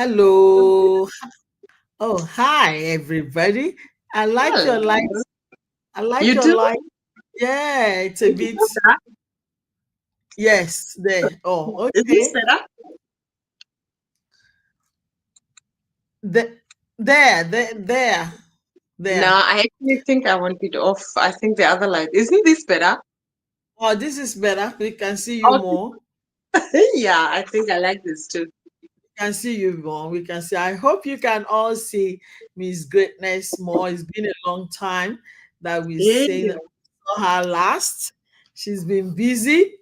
Hello. Oh, hi everybody. I like your Hello. lights. I like You your do? light. Yeah, it's a Is bit. this better? Yes, there. Oh, Is this okay. better? The, there, No, there. I actually think I want it off. I think the other light. Isn't this better? Oh, this is better. We can see you Oh, more. yeah, I think I like this too. Can see you more. We can see. I hope you can all see Miss Greatness more. It's been a long time that we Yeah. seen saw her last. She's been busy.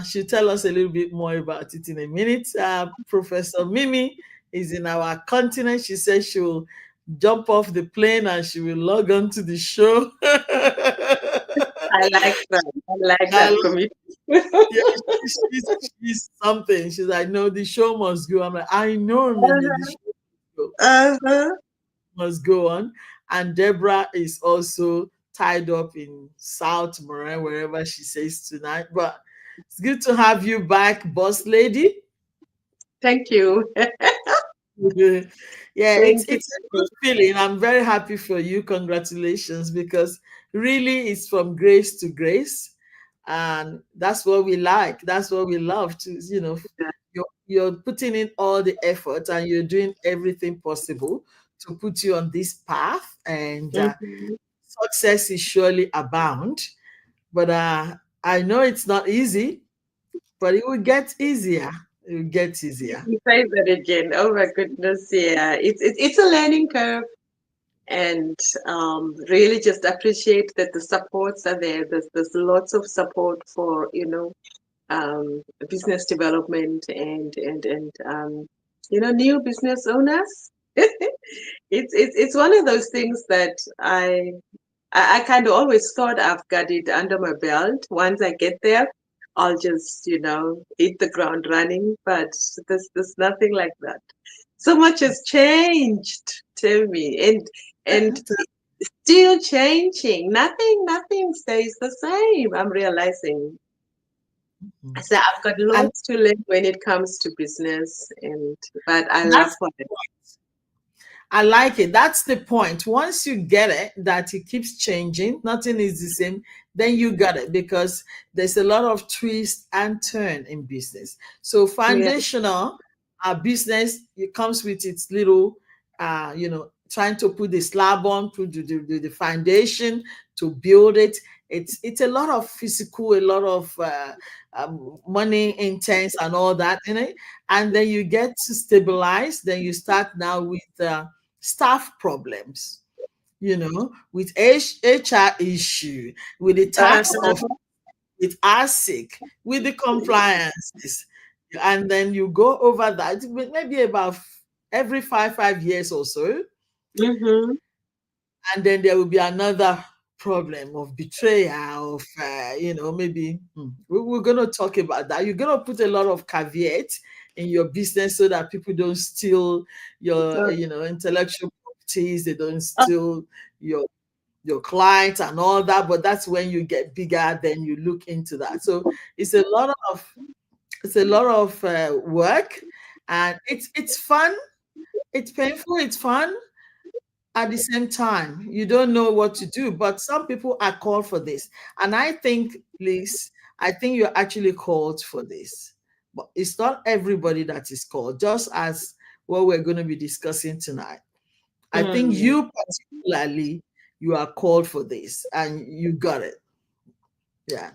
She'll tell us a little bit more about it in a minute. Professor Mimi is in our continent. She says she'll jump off the plane and she will log on to the show. I like that. I like I that love commitment. Yeah, she's something. She's like, no, the show must go. I'm like, I know, Mimi, the show Uh-huh. must go on. And Deborah is also tied up in South Moran, wherever she says tonight. But it's good to have you back, boss lady. Thank you. Yeah, Thank it's a you. good feeling. I'm very happy for you. Congratulations, because really it's from grace to grace, and that's what we like. That's what we love to. You're putting in all the effort and you're doing everything possible to put you on this path, and Mhm. success is surely abound. But I know it's not easy, but it will get easier. It will get easier. You say that again. Oh my goodness, yeah. It's a learning curve. And really just appreciate that the supports are there. There's lots of support for business development and new business owners. It's one of those things that I kind of always thought I've got it under my belt. Once I get there, I'll just hit the ground running. But there's nothing like that. So much has changed, Temi, and still changing. Nothing stays the same. I'm realizing. So I've got And lots to learn when it comes to business, and but I love that's what I I like it. That's the point. Once you get it, that it keeps changing, nothing is the same, then you got it, because there's a lot of twist and turn in business. So yeah. foundational business, it comes with its little, trying to put the slab on, put the foundation to build it. It's a lot of physical, a lot of money intense and all that in it. And then you get to stabilize. Then you start now with staff problems, with HR issue, with the tax Uh-huh. of with ASIC, with the compliances. And then you go over that maybe about every five years or so. Mm-hmm. And then there will be another problem of betrayal of maybe we're going to talk about that. You're going to put a lot of caveats in your business so that people don't steal your intellectual properties, they don't steal your clients and all that. But that's when you get bigger, then you look into that. So it's a lot of work, and it's fun, it's painful, it's fun at the same time. You don't know what to do, but some people are called for this. And I think, Liz, I think you're actually called for this. But it's not everybody that is called, just as what we're going to be discussing tonight. I think Mm. you particularly, you are called for this and you got it. Yeah.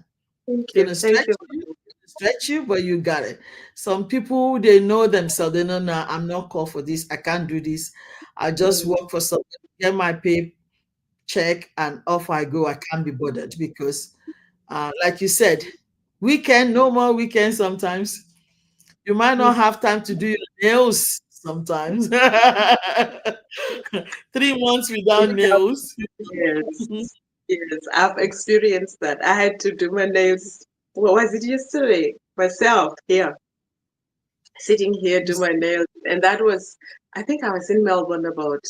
Thank you. Gonna Thank you. stretch you, but you got it. Some people, they know themselves. They know, no, I'm not called for this. I can't do this. I just Mm. work for something, get my pay check, and off I go. I can't be bothered because, like you said, weekend, no more weekend. Sometimes you might not have time to do your nails. Sometimes 3 months without nails. Yes, yes, I've experienced that. I had to do my nails. What was it yesterday? Myself here, sitting here, do my nails, and that was. I think I was in Melbourne about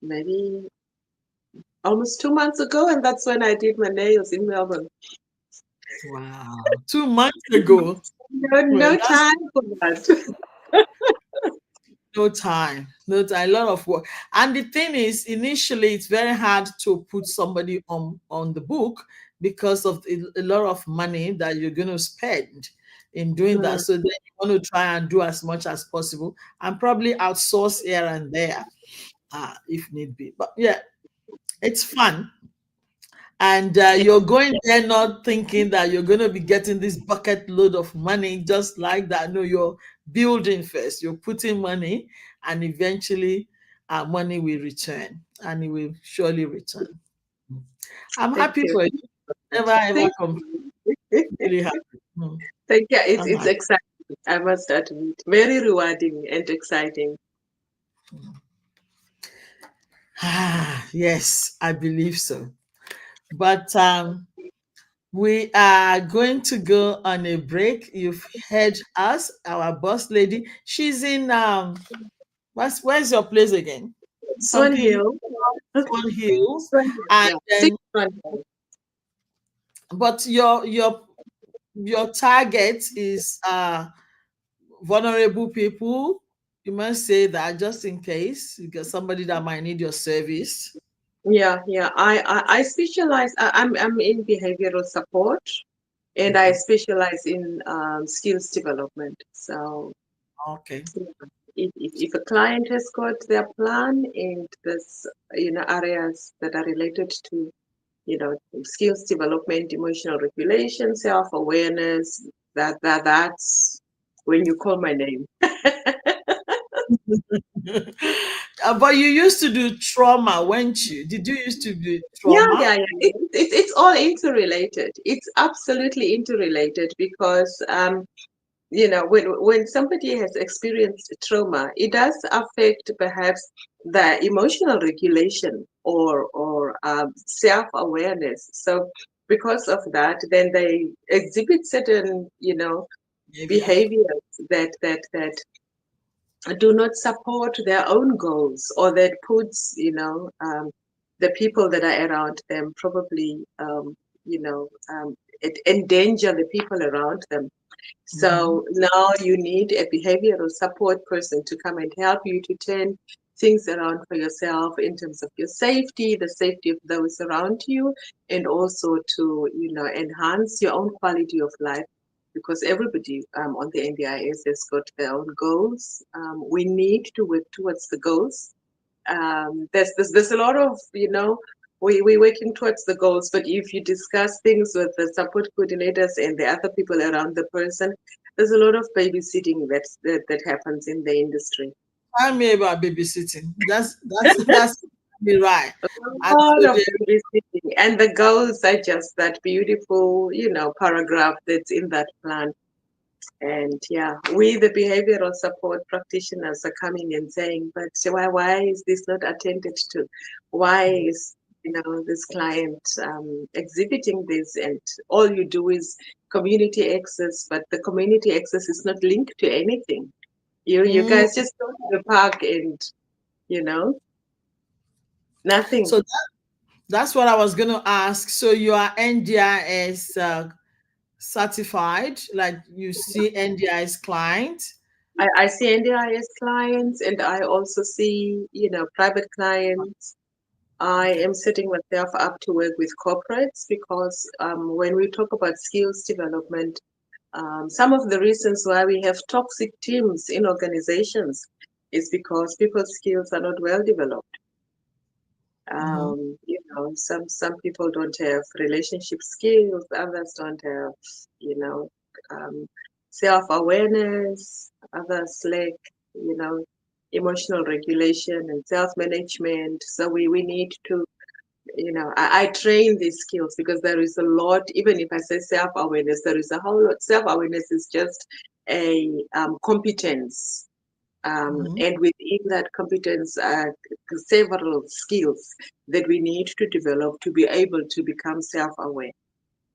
maybe almost 2 months ago, and that's when I did my nails in Melbourne. Wow, 2 months ago. No, Well, no that's time for that. No time, no time, a lot of work. And the thing is, initially, it's very hard to put somebody on the book because of a lot of money that you're going to spend in doing that. Mm, So then you want to try and do as much as possible and probably outsource here and there, if need be. But yeah, it's fun. And yeah, you're going there not thinking that you're going to be getting this bucket load of money just like that. No, you're building first. You're putting money, and eventually, money will return, and it will surely return. I'm thank happy you. for you. Never ever Thank complain. you. Really happy. Hmm. Thank you. It's I'm it's happy. exciting. I must admit, very rewarding and exciting. Yes, I believe so. But we are going to go on a break. You've heard us, our boss lady. She's in where's your place again? Swan Something Hill. Swan Hill. Swan Hill. And Yeah. Six then Swan Hill. but your target is vulnerable people. You must say that just in case you get somebody that might need your service. Yeah, yeah. I specialize. I'm in behavioral support, and I Okay. specialize in skills development. So, Okay. yeah, if a client has got their plan and there's areas that are related to skills development, emotional regulation, self awareness, that's when you call my name. But you used to do trauma, weren't you? Did you used to do Yeah, trauma? yeah, yeah. It's all interrelated. It's absolutely interrelated because when somebody has experienced trauma, it does affect perhaps the emotional regulation or self awareness. So because of that, then they exhibit certain Behavior. behaviors that do not support their own goals or that puts the people that are around them probably you know it endanger the people around them. Hmm. So now you need a behavioral support person to come and help you to turn things around for yourself in terms of your safety, the safety of those around you, and also to enhance your own quality of life. Because everybody on the NDIS has got their own goals. We need to work towards the goals. There's a lot of we're working towards the goals, but if you discuss things with the support coordinators and the other people around the person, there's a lot of babysitting that happens in the industry. Tell me about babysitting. That's me right. A And lot so of babysitting, and the goals are just that beautiful paragraph that's in that plan. And yeah, we, the behavioral support practitioners, are coming and saying, but so why is this not attended to? Why is this client exhibiting this? And all you do is community access, but the community access is not linked to anything. You mm, guys just go to the park and you know nothing. so that's what I was gonna ask. So you are NDIS certified, like you see NDIS client. I see NDIS clients, and I also see private clients. I Okay. am setting myself up to work with corporates because when we talk about skills development, some of the reasons why we have toxic teams in organizations is because people's skills are not well developed. Mm-hmm. Some people don't have relationship skills, others don't have, you know, um, self-awareness, others lack, you know, emotional regulation and self-management. So we need to I train these skills because there is a lot, even if I say self-awareness, there is a whole lot. Self-awareness is just a competence. Mm-hmm. And within that competence are several skills that we need to develop to be able to become self-aware.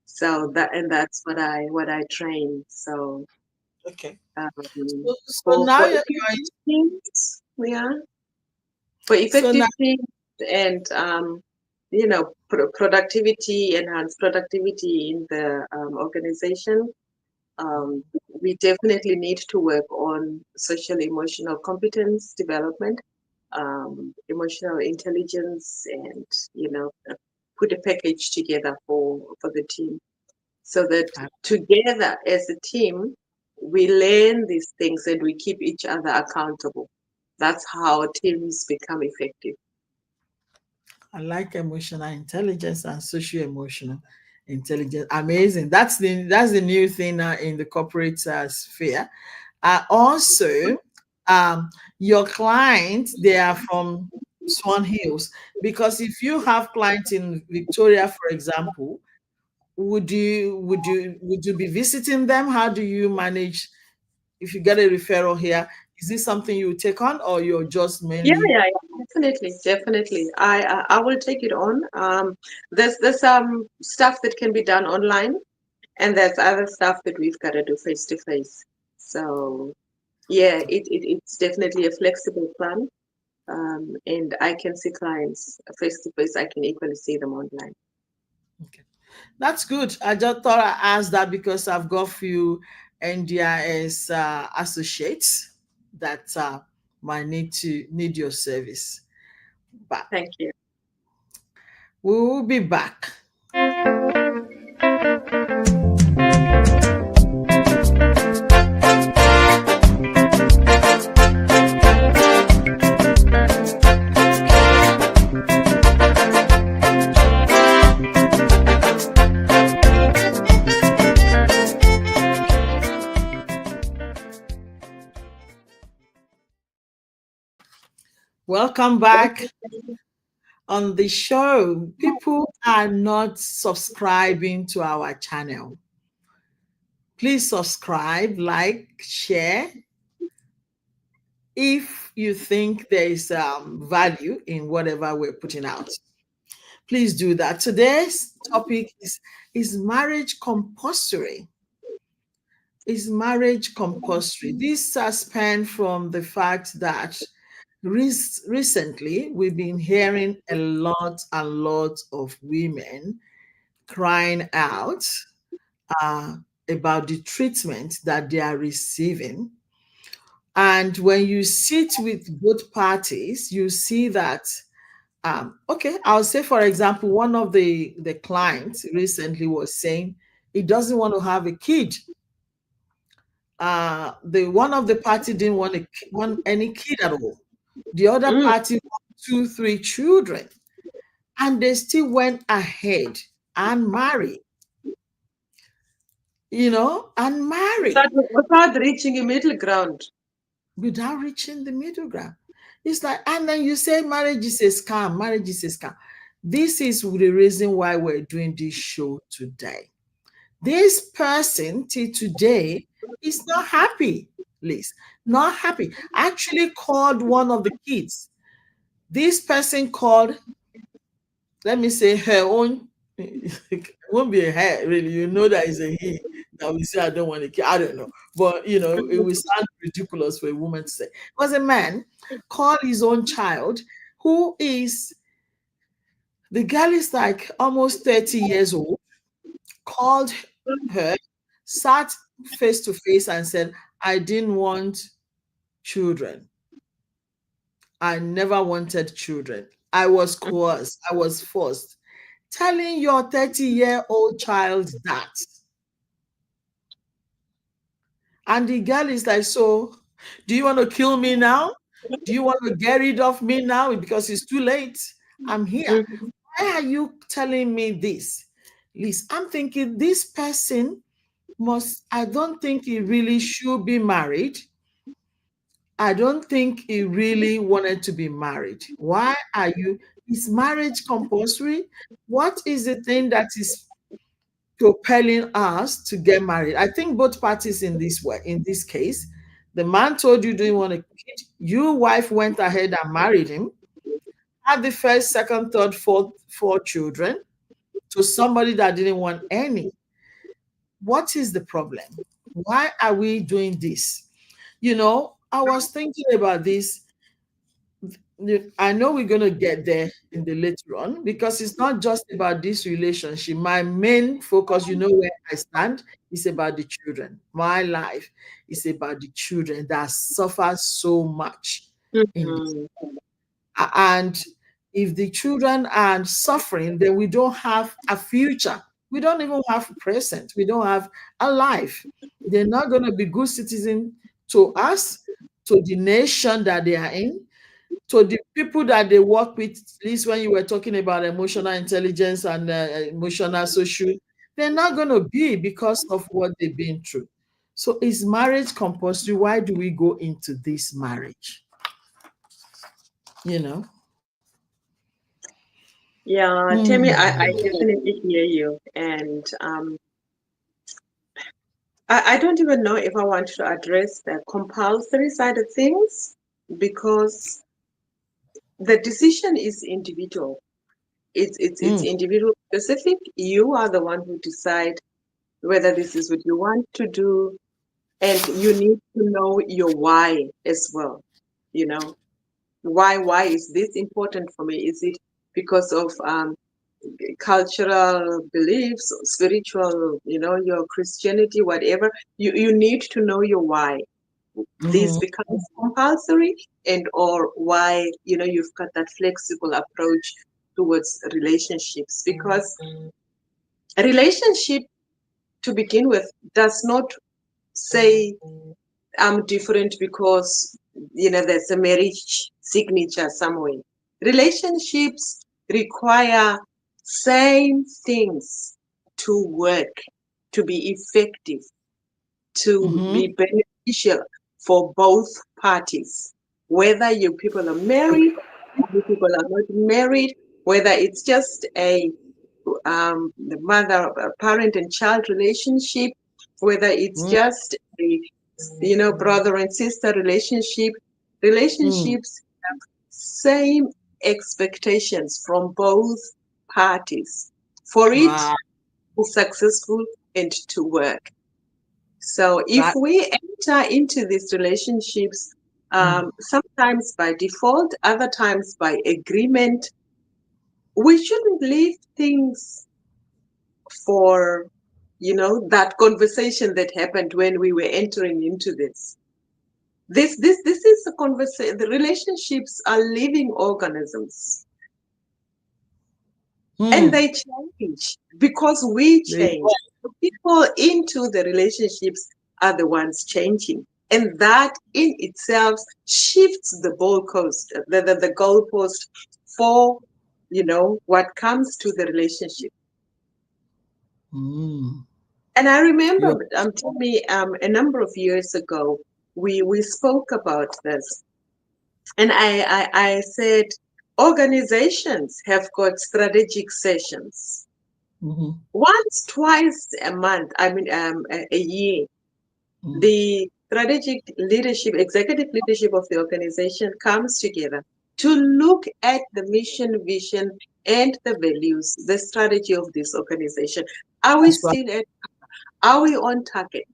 So Okay. that's what I train. So Okay. um, So for now effective teams, yeah, for so now effective teams and productivity, enhance productivity in the organization. Um, we definitely need to work on social emotional competence development, emotional intelligence, and put a package together for the team, so that together as a team we learn these things and we keep each other accountable. That's how teams become effective. I like emotional intelligence and social emotional intelligence. Amazing. That's the new thing now in the corporate sphere. Also, um, your clients, they are from Swan Hills, because if you have clients in Victoria, for example, would you be visiting them? How do you manage if you get a referral here? Is this something you take on, or you're just Yeah, mainly? yeah, yeah. Definitely, definitely. I will take it on. There's some stuff that can be done online, and there's other stuff that we've got to do face to face. So yeah, it's definitely a flexible plan. And I can see clients face to face. I can equally see them online. Okay. That's good. I just thought I asked that because I've got few NDIS associates that might need your service. But Thank you. we will be back. Welcome back on the show. People are not subscribing to our channel. Please subscribe, like, share if you think there is value in whatever we're putting out. Please do that. Today's topic is marriage compulsory? Is marriage compulsory? This has spanned from the fact that recently we've been hearing a lot and lot of women crying out uh, about the treatment that they are receiving. And when you sit with both parties, you see that, okay, I'll say, for example, one of the clients recently was saying he doesn't want to have a kid. The one of the party didn't want any kid at all. The other Mm. party wanted two, three children, and they still went ahead and married. And marry Without reaching a middle ground. without reaching the middle ground. It's like, and then you say marriage is a scam. Marriage is a scam. This is the reason why we're doing this show today. This person till today is not happy, Liz. Not happy. Actually called one of the kids. This person called, let me say, her own. It won't be a her, really. You know that is a he that we say, I don't want a kid. I don't know. But, it will sound ridiculous for a woman to say. Because a man called his own child, who is, the girl is like almost 30 years old, called her, sat face to face and said, I didn't want children. I never wanted children. I was coerced. I was forced. Telling your 30-year-old child that. And the girl is like, so do you want to kill me now? Do you want to get rid of me now? Because it's too late. I'm here. Mhm. Why are you telling me this? Liz, I'm thinking this person I don't think he really should be married. I don't think he really wanted to be married. Why are you? Is marriage compulsory? What is the thing that is propelling us to get married? I think both parties in this way, in this case, the man told you didn't want a kid. Your wife went ahead and married him, had the first, second, third, four children to somebody that didn't want any. What is the problem? Why are we doing this? I was thinking about this. I know we're going to get there in the later on, because it's not just about this relationship. My main focus, you know where I stand, is about the children. My life is about the children that suffer so much in this. Mhm. And if the children are suffering, then we don't have a future. We don't even have present. We don't have a life. They're not going to be good citizens to us, to the nation that they are in, to the people that they work with. At least when you were talking about emotional intelligence and emotional social, they're not going to be, because of what they've been through. So is marriage compulsory? Why do we go into this marriage? You know? Yeah, Temi, I Hmm. definitely hear you. And I don't even know if I want to address the compulsory side of things because the decision is individual. It's Hmm. individual specific. You are the one who decide whether this is what you want to do, and you need to know your why as well. You know, why is this important for me? Is it because of cultural beliefs, spiritual, your Christianity, whatever? You need to know your why. This Hmm. becomes compulsory, and or why you've got that flexible approach towards relationships, because a relationship to begin with does not say I'm different because there's a marriage signature somewhere. Relationships require same things to work, to be effective, to Hmm. be beneficial for both parties. Whether you people are married, you people are not married, whether it's just the mother, parent and child relationship, whether it's Hmm. just a brother and sister relationship, Hmm. relationships have same expectations from both parties for it Wow. to be successful and to work. So if That. we enter into these relationships, Hmm. sometimes by default, other times by agreement, we shouldn't leave things for that conversation that happened when we were entering into this. This is a conversation. The relationships are living organisms, and Hmm. they change because we They- change. The people into the relationships are the ones changing, and that in itself shifts the the goalpost for what comes to the relationship. Hmm. And I You're. remember, Tommy, a number of years ago, we spoke about this, and I said organizations have got strategic sessions Hmm. once, twice a month. I mean, a year. Hmm. The strategic leadership, executive leadership of the organization comes together to look at the mission, vision, and the values, the strategy of this organization. Are we That's right. still at? Are we on target?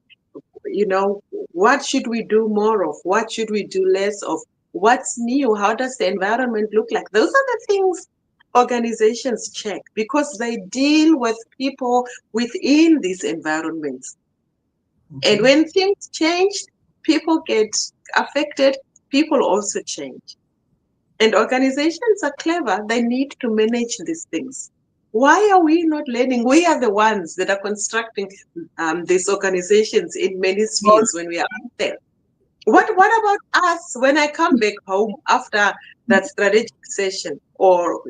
What should we do more of? What should we do less of? What's new? How does the environment look like? Those are the things organizations check because they deal with people within these environments. And Hmm. when things change, people get affected, people also change. And organizations are clever, they need to manage these things. Why are we not learning? We are the ones that are constructing these organizations in many spheres when we are out there. What about us when I come back home after that strategic session, or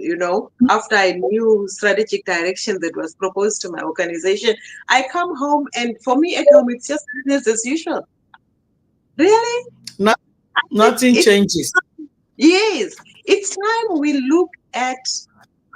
after a new strategic direction that was proposed to my organization? I come home, and for me at home it's just business as usual. Really? Not, I think nothing it's changes. yes, it's time we look at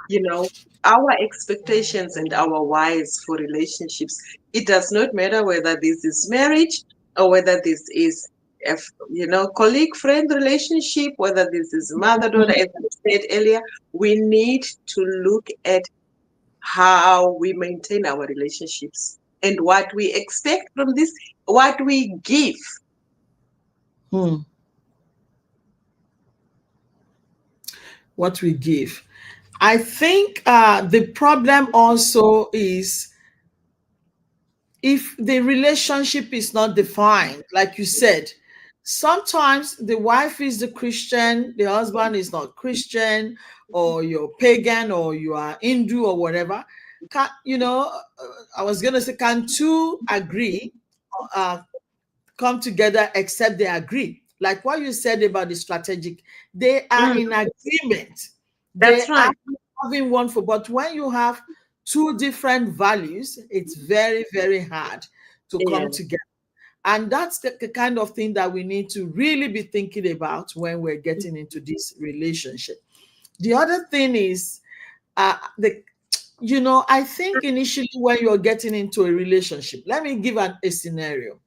you know, our expectations and our whys for relationships. It does not matter whether this is marriage or whether this is a colleague friend relationship, whether this is mother daughter, as I said earlier. We need to look at how we maintain our relationships and what we expect from this, what we give. Hmm. what we give. I think the problem also is if the relationship is not defined, like you said, sometimes the wife is the Christian, the husband is not Christian, or you're pagan, or you are Hindu, or whatever. Can, I was going to say, can two agree, uh, come together except they agree? Like what you said about the strategic, they are Mm, in agreement. that's They are right. having one for, but when you have two different values, it's very, very hard to Yeah. come together. And that's the kind of thing that we need to really be thinking about when we're getting into this relationship. The other thing is, I think initially when you're getting into a relationship, let me give a scenario,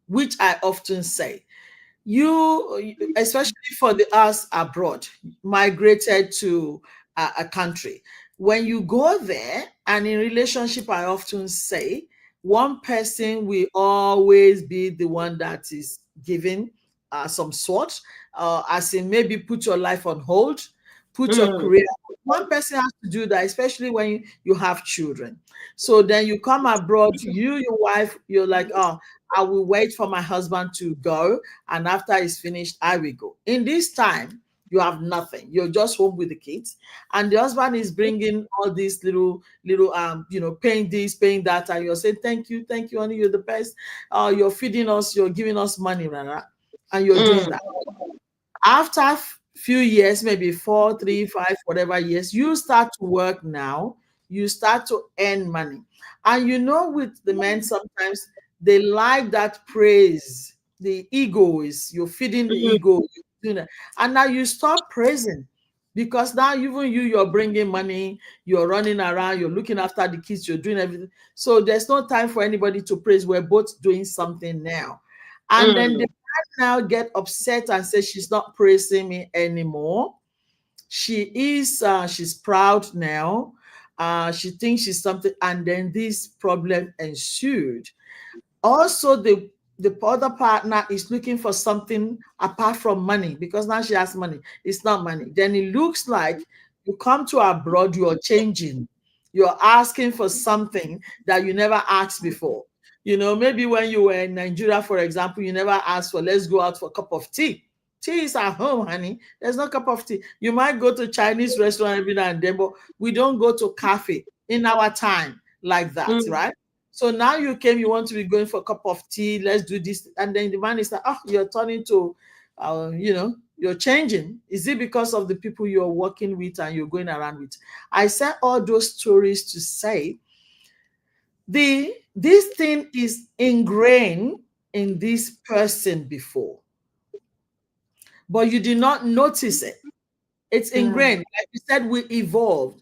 which I often say. Especially for the us abroad, migrated to a country, when you go there and in relationship, I often say one person will always be the one that is giving some sort, as in maybe put your life on hold, put your Mm, career. One person has to do that, especially when you have children. So then you come abroad, your wife, you're like, oh, I will wait for my husband to go, and after it's finished, I will go. In this time, you have nothing. You're just home with the kids, and the husband is bringing all these little paying this, paying that, and you're saying thank you, honey, you're the best. You're feeding us, you're giving us money, rara, and you're doing mm, that. After few years, maybe 4, 3, 5, whatever years, you start to work now, you start to earn money. And with the men, sometimes they like that praise. The ego is, you're feeding the mm, ego, doing that. And now you stop praising, because now even you're bringing money, you're running around, you're looking after the kids, you're doing everything. So there's no time for anybody to praise. We're both doing something now. And then mm, the now get upset and say she's not praising me anymore. She's proud now. She thinks she's something, and then this problem ensued. Also, the other partner is looking for something apart from money, because now she has money. It's not money. Then it looks like you come to abroad, you're changing. You're asking for something that you never asked before. Maybe when you were in Nigeria, for example, you never asked for, let's go out for a cup of tea. Tea is at home, honey. There's no cup of tea. You might go to Chinese restaurant every now and then, but we don't go to cafe in our time like that, mm. right? So now you came, you want to be going for a cup of tea, let's do this. And then the man is like, oh, you're turning to, you're changing. Is it because of the people you're working with and you're going around with? I said all those stories to say this thing is ingrained in this person before, but you did not notice it. It's Mm, ingrained. Like you said, we evolved.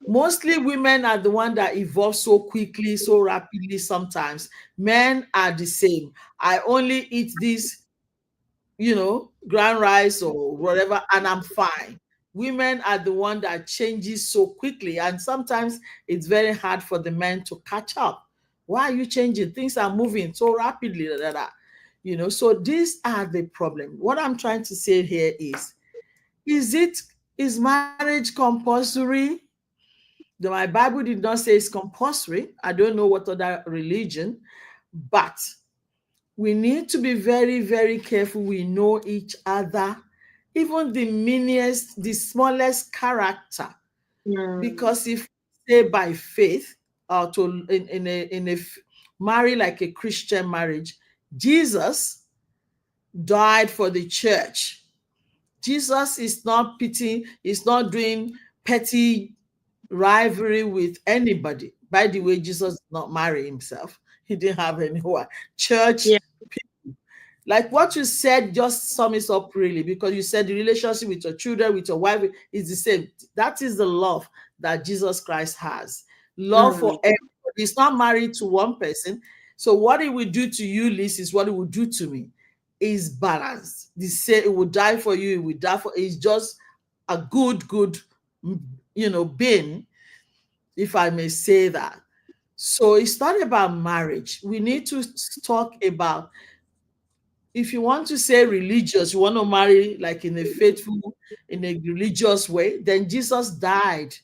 Mostly women are the one that evolve so quickly, so rapidly sometimes. Men are the same. I only eat this, ground rice or whatever, and I'm fine. Women are the one that changes so quickly, and sometimes it's very hard for the men to catch up. Why are you changing? Things are moving so rapidly. Da, da, da. So these are the problem. What I'm trying to say here is it is marriage compulsory? My Bible did not say it's compulsory. I don't know what other religion, but we need to be very, very careful. We know each other, even the meanest, the smallest character. mm, Because if we say by faith, or to in a marry like a Christian marriage, Jesus died for the church. Jesus is not pitying, is not doing petty rivalry with anybody. By the way, Jesus did not marry himself. He didn't have anyone. Church, yeah. like what you said, just sum it up really, because you said the relationship with your children, with your wife is the same. That is the love that Jesus Christ has. Love Mm, for everybody. He's not married to one person. So what he will do to you, Liz, is what he will do to me. Is balance. The same, it will die for you, it will die for, it's just a good, being, if I may say that. So it's not about marriage. We need to talk about If you want to say religious, you want to marry like in a faithful, in a religious way, then Jesus died.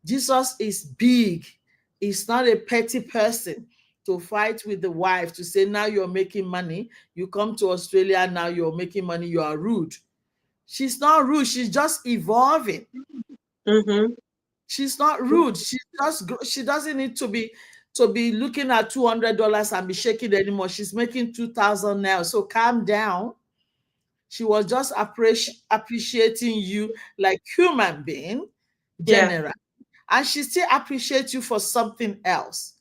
Jesus is big. He's not a petty person to fight with the wife to say, now you're making money. You come to Australia, now you're making money. You are rude. She's not rude. She's just evolving. Mm-hmm. She's not rude. She doesn't need to be looking at $200 and be shaking anymore. She's making 2,000 now. So calm down. She was just appreciating you like human being, Yeah, general, and she still appreciates you for something else.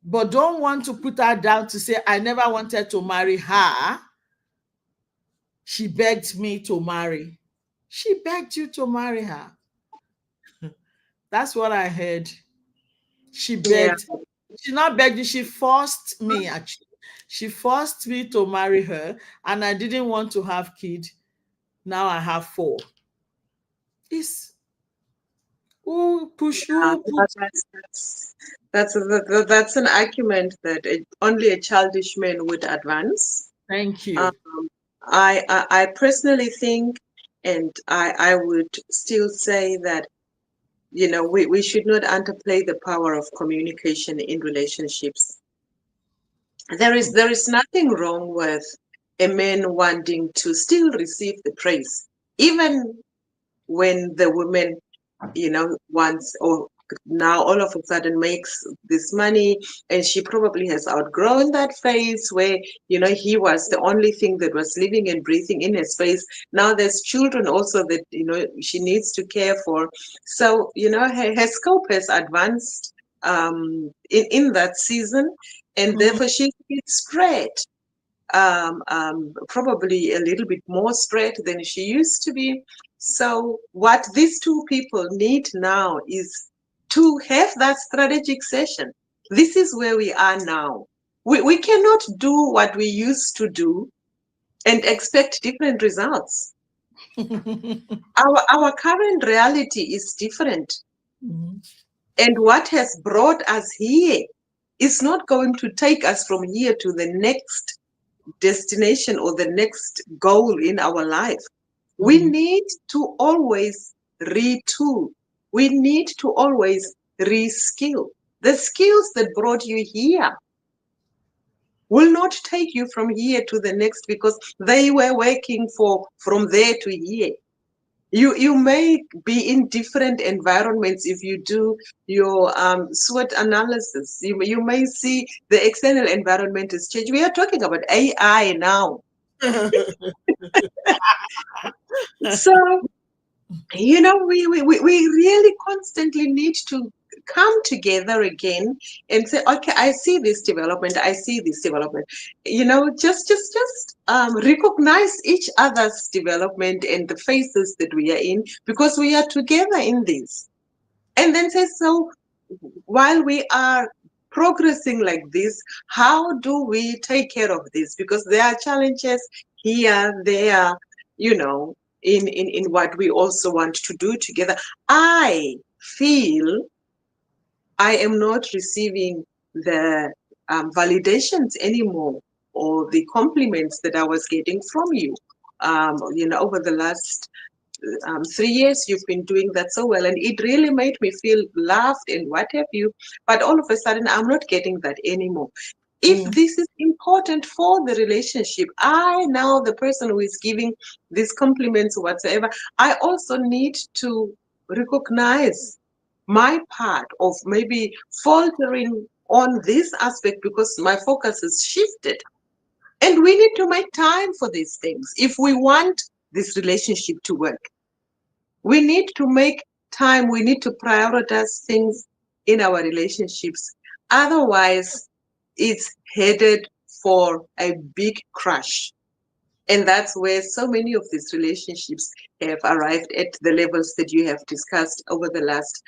But don't want to put her down to say, I never wanted to marry her. She begged me to marry. She begged you to marry her. That's what I heard. She yeah. begged. She not begged you, she forced me actually. She forced me to marry her, and I didn't want to have kid. Now I have four. It's who That- put that's an argument that only a childish man would advance. thank Um, you. I personally think, and I would still say that, we should not underplay the power of communication in relationships. There is nothing wrong with a man wanting to still receive the praise, even when the woman, wants, or now all of a sudden makes this money, and she probably has outgrown that phase where, he was the only thing that was living and breathing in her space. Now there's children also that, she needs to care for. So, her scope has advanced in that season, and Mhm. therefore she gets spread, probably a little bit more spread than she used to be. So, what these two people need now is to have that strategic session. This is where we are now. We cannot do what we used to do and expect different results. Our current reality is different. Mhm. And what has brought us here is not going to take us from here to the next destination or the next goal in our life. We Mhm. need to always retool. We need to always reskill. The skills that brought you here will not take you from here to the next because they were working for from there to here. You may be in different environments. If you do your SWOT analysis, you may see the external environment has changed. We are talking about AI now. So, we really constantly need to come together again and say, okay, I see this development, I see this development. Just recognize each other's development and the phases that we are in, because we are together in this. And then say, so while we are progressing like this, how do we take care of this? Because there are challenges here, there, in what we also want to do together. I feel I am not receiving the validations anymore, or the compliments that I was getting from you. Over the last 3 years, you've been doing that so well, and it really made me feel loved and what have you. But all of a sudden, I'm not getting that anymore. If Mm. this is important for the relationship, I now, the person who is giving these compliments whatsoever, I also need to recognize my part of maybe faltering on this aspect because my focus is shifted. And we need to make time for these things if we want this relationship to work. We need to make time, we need to prioritize things in our relationships. Otherwise, it's headed for a big crash. And that's where so many of these relationships have arrived at the levels that you have discussed over the last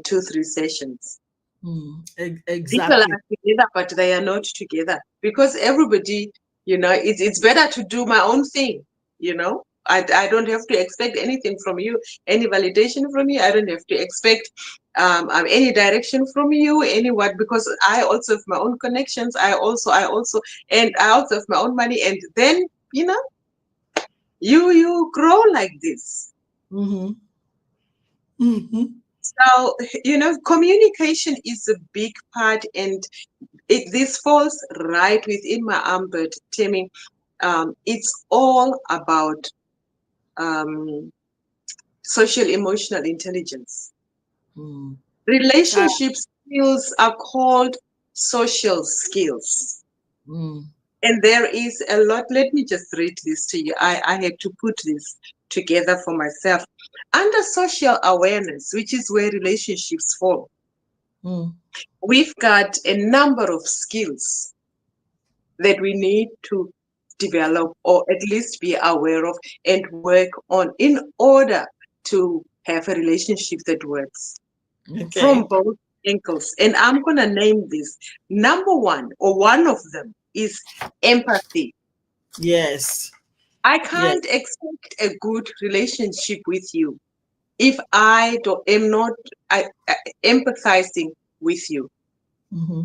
2, 3 sessions. Mm. People Exactly. are together, but they are not together because everybody, it's better to do my own thing, you know? I don't have to expect anything from you, any validation from you. I don't have to expect any direction from you, any what, because I also have my own connections. And I also have my own money. And then, you grow like this. Mm-hmm. Mm-hmm. So, communication is a big part, and this falls right within my ambit, Temi. It's all about um, social emotional intelligence. Mm. Ah, Relationship skills are called social skills. mm. And there is a lot. Let me just read this to you. I had to put this together for myself. Under social awareness, which is where relationships fall, Mm. we've got a number of skills that we need to develop or at least be aware of and work on in order to have a relationship that works from Okay. both ankles. And I'm going to name this. Number one, or one of them, is empathy. Yes. I Yes. can't expect a good relationship with you if am not empathizing with you. Mm-hmm.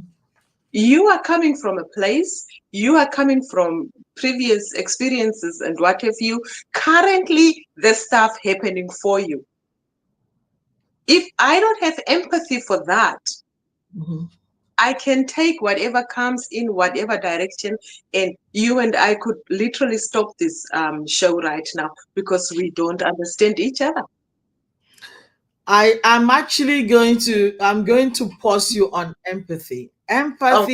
You are coming from a place, you are coming from previous experiences and what have you. Currently, the stuff happening for you. If I don't have empathy for that, Mm-hmm. I can take whatever comes in whatever direction, and you and I could literally stop this show right now because we don't understand each other. I'm going to pause you on empathy. Oh,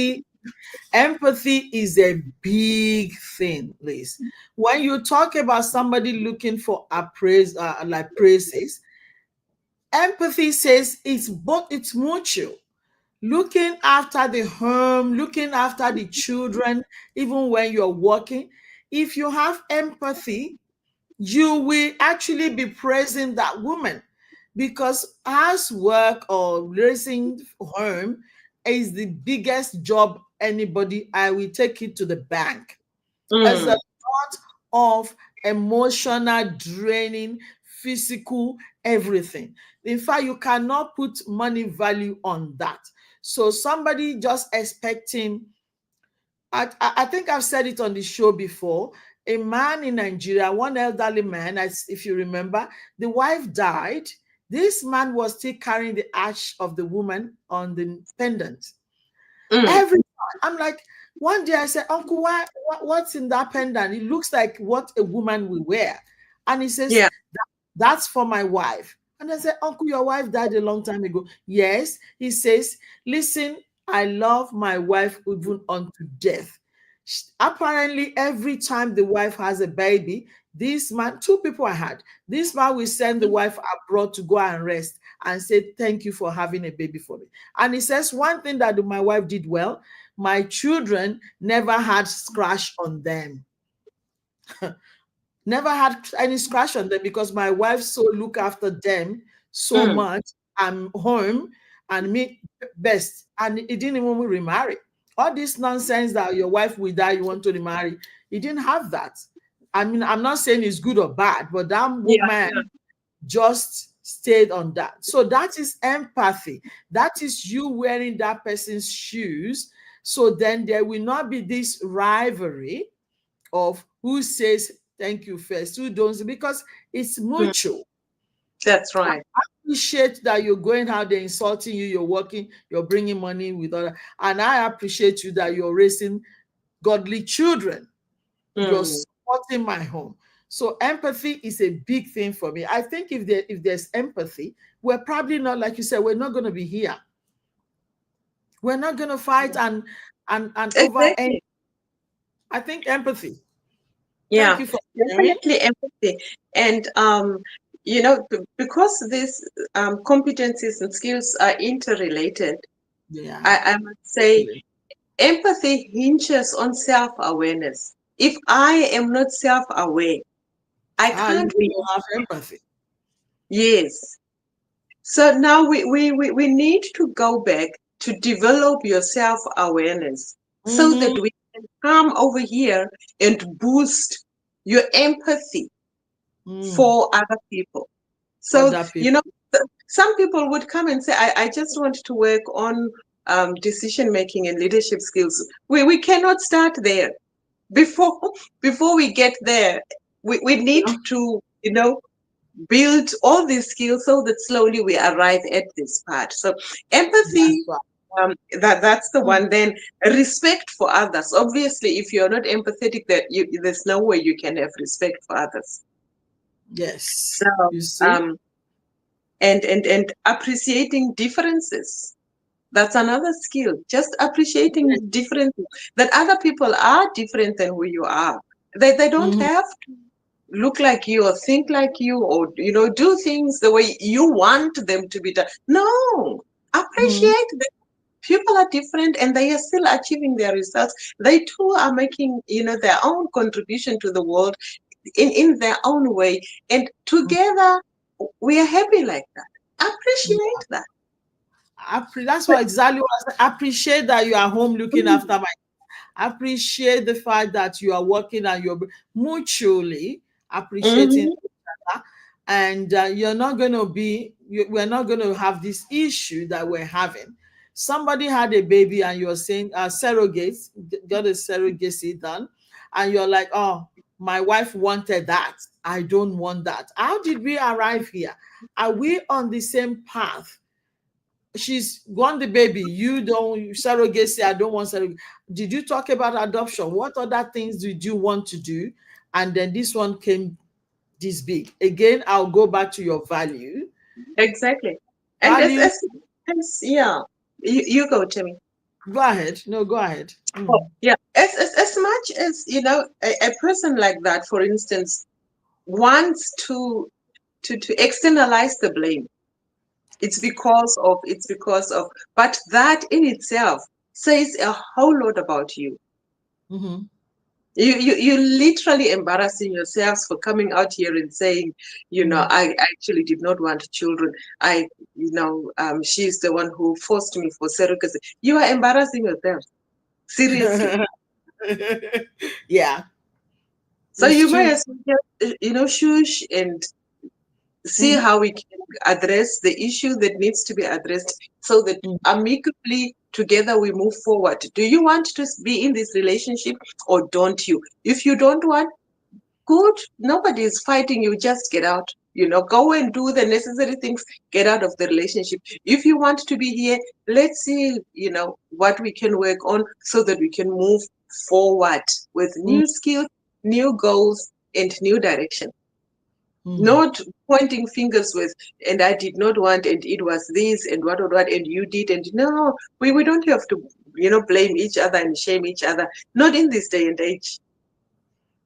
Empathy is a big thing, Liz. When you talk about somebody looking for like praises, empathy says it's mutual. Looking after the home, looking after the children, even when you're working. If you have empathy, you will actually be praising that woman, because housework or raising home is the biggest job anybody. I will take it to the bank as a mm, lot of emotional draining, physical, everything. In fact, you cannot put money value on that. So somebody just expecting, I think I've said it on the show before. A man in Nigeria, one elderly man, as if you remember, the wife died. This man was still carrying the ash of the woman on the pendant. mm, Every time. I'm like, one day I said, Uncle, what's in that pendant? It looks like what a woman will wear. And he says, yeah. that's for my wife. And I said, Uncle, your wife died a long time ago. Yes. He says, listen, I love my wife even unto death. Apparently, every time the wife has a baby, this man, two people I had, this man will send the wife abroad to go and rest and say, thank you for having a baby for me. And he says, one thing that my wife did well, my children never had scratch on them. Never had any scratch on them because my wife so look after them so Mm, much. I'm home and me best. And he didn't even remarry. All this nonsense that your wife will die, you want to remarry. He didn't have that. I mean, I'm not saying it's good or bad, but that yeah, woman yeah. just stayed on that. So that is empathy. That is you wearing that person's shoes. So then there will not be this rivalry of who says thank you first, who don't, because it's Mm, mutual. that's I right. appreciate that you're going out there insulting you, you're working, you're bringing money with other, and I appreciate you that you're raising godly children. You're Mm, supporting my home. So empathy is a big thing for me. I think if there's empathy, we're probably not, like you said, we're not going to be here. We're not going to fight and over any. exactly. I think empathy. Thank Yeah, you for sharing. definitely empathy. And because these competencies and skills are interrelated, Yeah, I must say really. empathy hinges on self-awareness. If I am not self-aware, I You can't be. don't have empathy. Yes. So now we need to go back to develop your self-awareness so that Mm-hmm. we can come over here and boost your empathy. Mm. for other people. So, Other you people. know, some people would come and say, I just want to work on decision making and leadership skills. We cannot start there. Before before we get there, we need Yeah. to, build all these skills so that slowly we arrive at this part. So That's empathy, right. that's the Mm. one. Then respect for others. Obviously, if you're not empathetic, there's no way you can have respect for others. So Yes. You see? um, and appreciating differences. That's another skill. Just appreciating differences. That other people are different than who you are. They don't Mm-hmm. have look like you or think like you or do things the way you want them to be done. No, Mm-hmm. appreciate that people are different and they are still achieving their results. They too are making their own contribution to the world in their own way, and together we are happy like that. Appreciate that. That's what exactly what I said. Appreciate that you are home looking Mm, after my. Appreciate the fact that you are working and you're mutually appreciating mhm. each other, and you're not going to we're not going to have this issue that we're having. Somebody had a baby and you're saying surrogates got a surrogacy done, and you're like, oh, my wife wanted that. I don't want that. How did we arrive here? Are we on the same path? She's want the baby, you don't. Surrogacy, I don't want surrogacy. Did you talk about adoption? What other things did you want to do? And then this one came this big again. I'll go back to your Exactly. And value. yeah, you go, Timmy. Go ahead. No, go ahead. Oh, Mm. yeah. As much as a person like that, for instance, wants to externalize the blame. It's because of, but that in itself says a whole lot about you. Hmm. You literally embarrassing yourselves for coming out here and saying, Mm. I actually did not want children. She's the one who forced me for surrogacy. You are embarrassing yourself. Seriously. Yeah, So it's you may true. as well just, shush and see Hmm. how we can address the issue that needs to be addressed so that amicably together we move forward. Do you want to be in this relationship or don't you? If you don't want, good. Nobody is fighting you. Just get out. Go and do the necessary things. Get out of the relationship. If you want to be here, let's see, what we can work on so that we can move forward with new skills, new goals, and new direction. Mm. Not pointing fingers with, and I did not want, and it was this, and what, and you did, and no, we don't have to, blame each other and shame each other. Not in this day and age.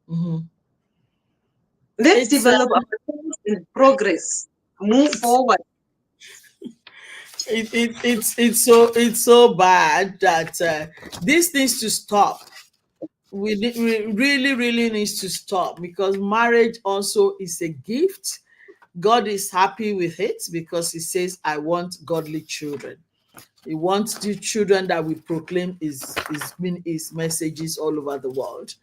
Hmm. Let's It's develop ourselves in progress. Move it's forward. it's so bad that this needs to stop. We really really needs to stop, because marriage also is a gift. God is happy with it because he says, I want godly children. He wants the children that we proclaim his messages all over the world.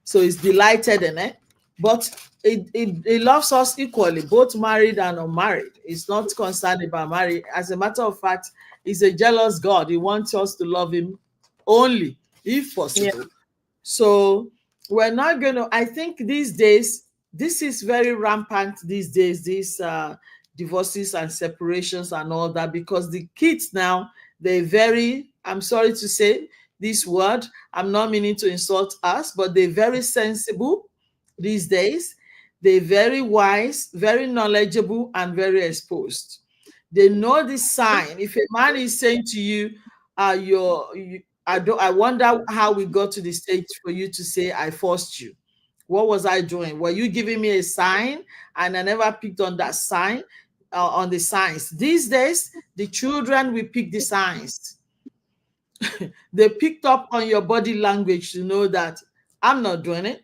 So he's delighted in it. But it loves us equally, both married and unmarried. It's not concerned about marriage. As a matter of fact, he's a jealous God. He wants us to love him only, if Yeah, possible. So we're not going to, I think these days, this is very rampant these days, these divorces and separations and all that, because the kids now, they're very, I'm sorry to say this word, I'm not meaning to insult us, but they're very sensible these days. They're very wise, very knowledgeable, and very exposed. They know the sign. If a man is saying to you, I wonder how we got to the stage for you to say I forced you. What was I doing? Were you giving me a sign and I never picked on that sign, on the signs? These days, the children will pick the signs. They picked up on your body language to know that I'm not doing it.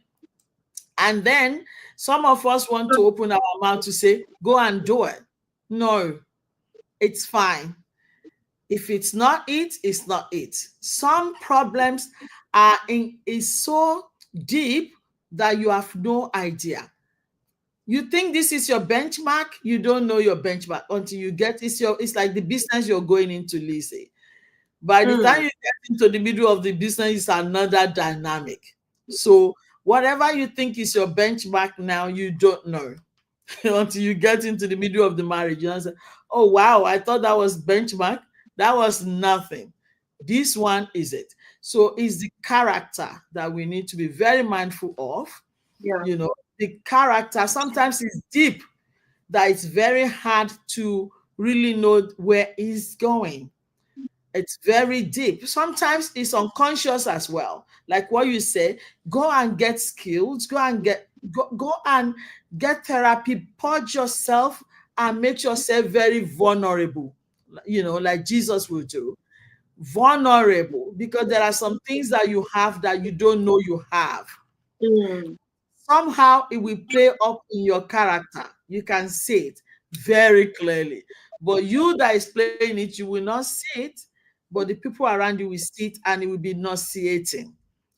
And then some of us want to open our mouth to say, go and do it. No, it's fine. If it's not it, it's not it. Some problems are in is so deep that you have no idea. You think this is your benchmark, you don't know your benchmark until you get it's like the business you're going into, Lizzie. By the time Mm, you get into the middle of the business, it's another dynamic. So whatever you think is your benchmark now, you don't know until you get into the middle of the marriage. You say, oh wow, I thought that was benchmark. That was nothing. This one is it. So it's the character that we need to be very mindful of. yeah. You know, the character sometimes is deep, that it's very hard to really know where it's going. It's very deep. Sometimes it's unconscious as well. Like what you say, go and get skills, go and get therapy, purge yourself and make yourself very vulnerable. Like Jesus will do. Vulnerable, because there are some things that you have that you don't know you have. Mm, Somehow it will play up in your character. You can see it very clearly. But you that is playing it, you will not see it, but the people around you will see it and it will be nauseating.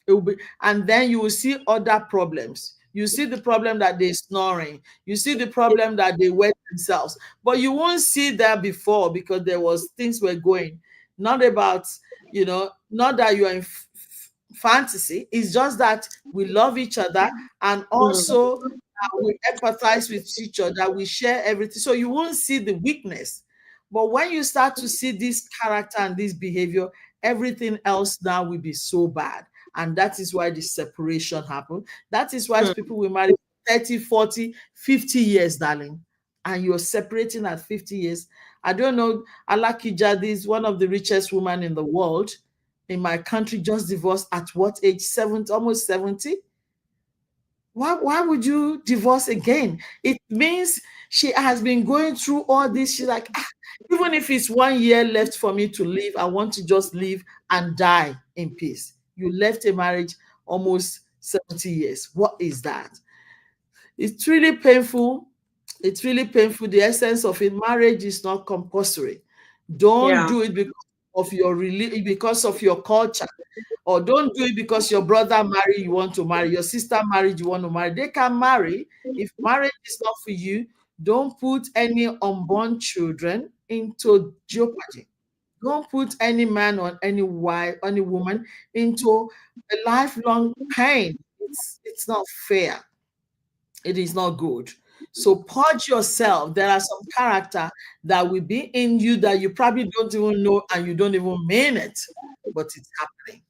It will be, and then you will see other problems. You see the problem that they're snoring. You see the problem that they wet themselves. But you won't see that before because there was things were going. Not about, not that you are in fantasy. It's just that we love each other, and mm, also we empathize with each other, we share everything, so you won't see the weakness. But when you start to see this character and this behavior, everything else now will be so bad. And that is why the separation happened. That is why mm. people will marry 30, 40, 50 years, darling, and you're separating at 50 years. I don't know, Alaki Jadi is one of the richest women in the world, in my country, just divorced at what age? 70, almost 70. Why would you divorce again? It means she has been going through all this. She's like, even if it's 1 year left for me to live, I want to just live and die in peace. You left a marriage almost 70 years. What is that? It's really painful. It's really painful. The essence of it, marriage is not compulsory. Don't Yeah. do it because of your because of your culture, or don't do it because your brother married, you want to marry, your sister married, you want to marry. They can marry. If marriage is not for you, don't put any unborn children into jeopardy. Don't put any man or any wife, any woman into a lifelong pain. It's not fair. It is not good. So purge yourself. There are some character that will be in you that you probably don't even know and you don't even mean it, but it's happening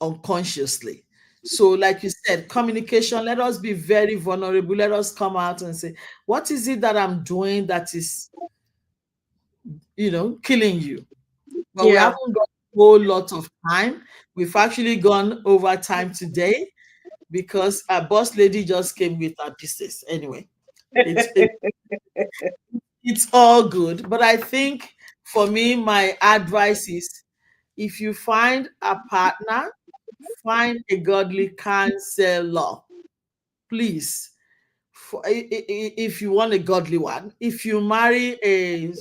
unconsciously. So, like you said, communication, let us be very vulnerable. Let us come out and say, what is it that I'm doing that is, killing you? But we Yeah. haven't got a whole lot of time. We've actually gone over time today because our boss lady just came with our business. Anyway, it's all good. But I think for me, my advice is, if you find a partner, find a godly counselor, please. If you want a godly one, if you marry a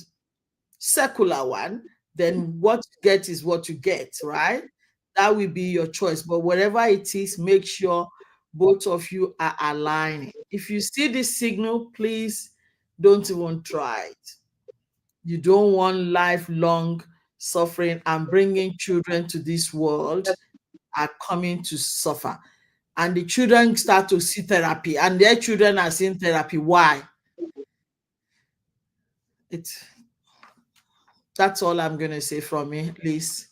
secular one, then what you get is what you get, right? That will be your choice. But whatever it is, make sure both of you are aligning. If you see this signal, please don't even try it. You don't want lifelong suffering, and bringing children to this world are coming to suffer. And the children start to see therapy, and their children are seeing therapy. Why? It's That's all I'm going to say from me, Liz.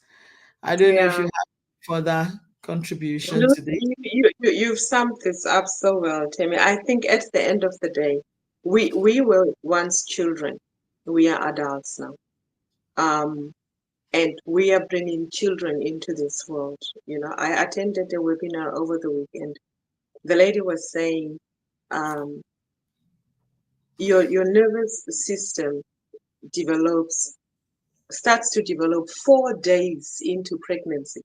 I don't know if you Yeah. have further contribution No, to this. you've summed this up so well, Temi. I think at the end of the day, we were once children. We are adults now. Um, and we are bringing children into this world. I attended a webinar over the weekend. The lady was saying, um, your nervous system develops starts to develop 4 days into pregnancy.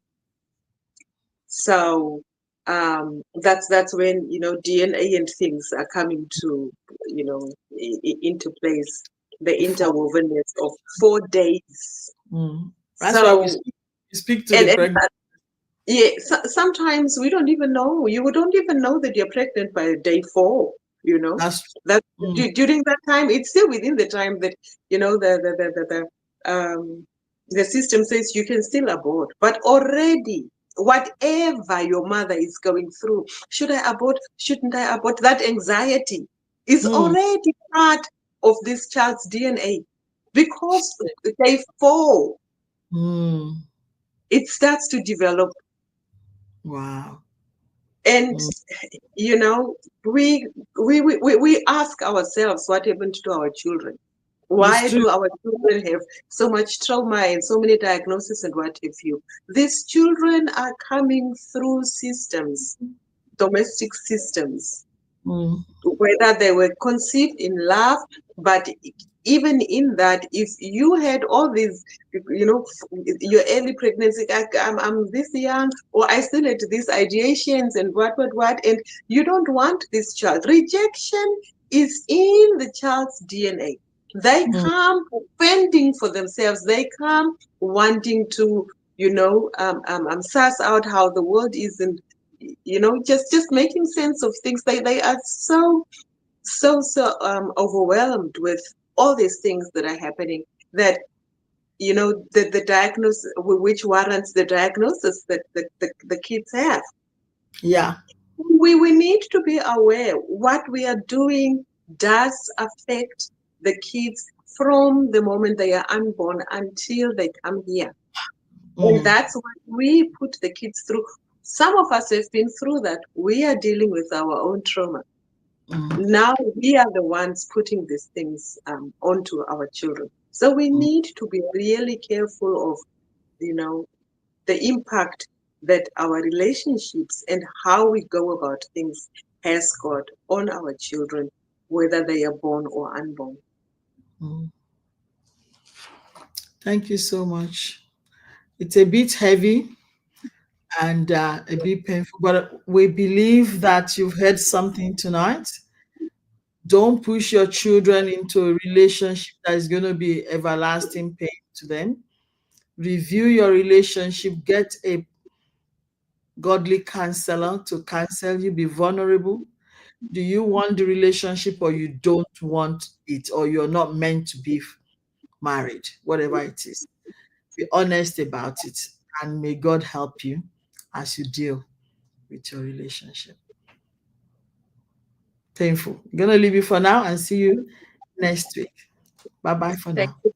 So that's when DNA and things are coming to into place. The For, interwovenness of 4 days. that's why So we speak to the and pregnant. yeah, sometimes we don't even know. You don't even know that you're pregnant by day 4. you know. That's That mm, during that time, it's still within the time that, you know, the system says you can still abort, but already whatever your mother is going through, should I abort, shouldn't I abort, that anxiety is mm, already part of this child's DNA. Because they fall, mm, it starts to develop. wow. And Mm, you know, we ask ourselves what happened to our children. it's Why true. do our children have so much trauma and so many diagnoses and what have you? These children are coming through systems, domestic systems, Mm, whether they were conceived in love, but even in that, if you had all these, you know, your early pregnancy, I'm this young, or I still had these ideations and what, and you don't want this child. Rejection is in the child's DNA. They mm, come fending for themselves. They come wanting to, suss out how the world is, and just making sense of things. They are so overwhelmed with all these things that are happening, that the diagnosis, which warrants the diagnosis that the kids have. yeah. We need to be aware what we are doing does affect the kids from the moment they are unborn until they come here. And Mm, that's what we put the kids through. Some of us have been through that. We are dealing with our own trauma. mm, Now we are the ones putting these things onto our children. So we mm, need to be really careful of, you know, the impact that our relationships and how we go about things has got on our children, whether they are born or unborn. mm. Thank you so much. It's a bit heavy and a bit painful, but we believe that you've heard something tonight. Don't push your children into a relationship that is going to be everlasting pain to them. Review your relationship, get a godly counselor to counsel you, be vulnerable. Do you want the relationship or you don't want it, or you're not meant to be married, whatever it is? Be honest about it, and may God help you as you deal with your relationship. Painful. I'm going to leave you for now and see you next week. Bye bye for Thank now. you.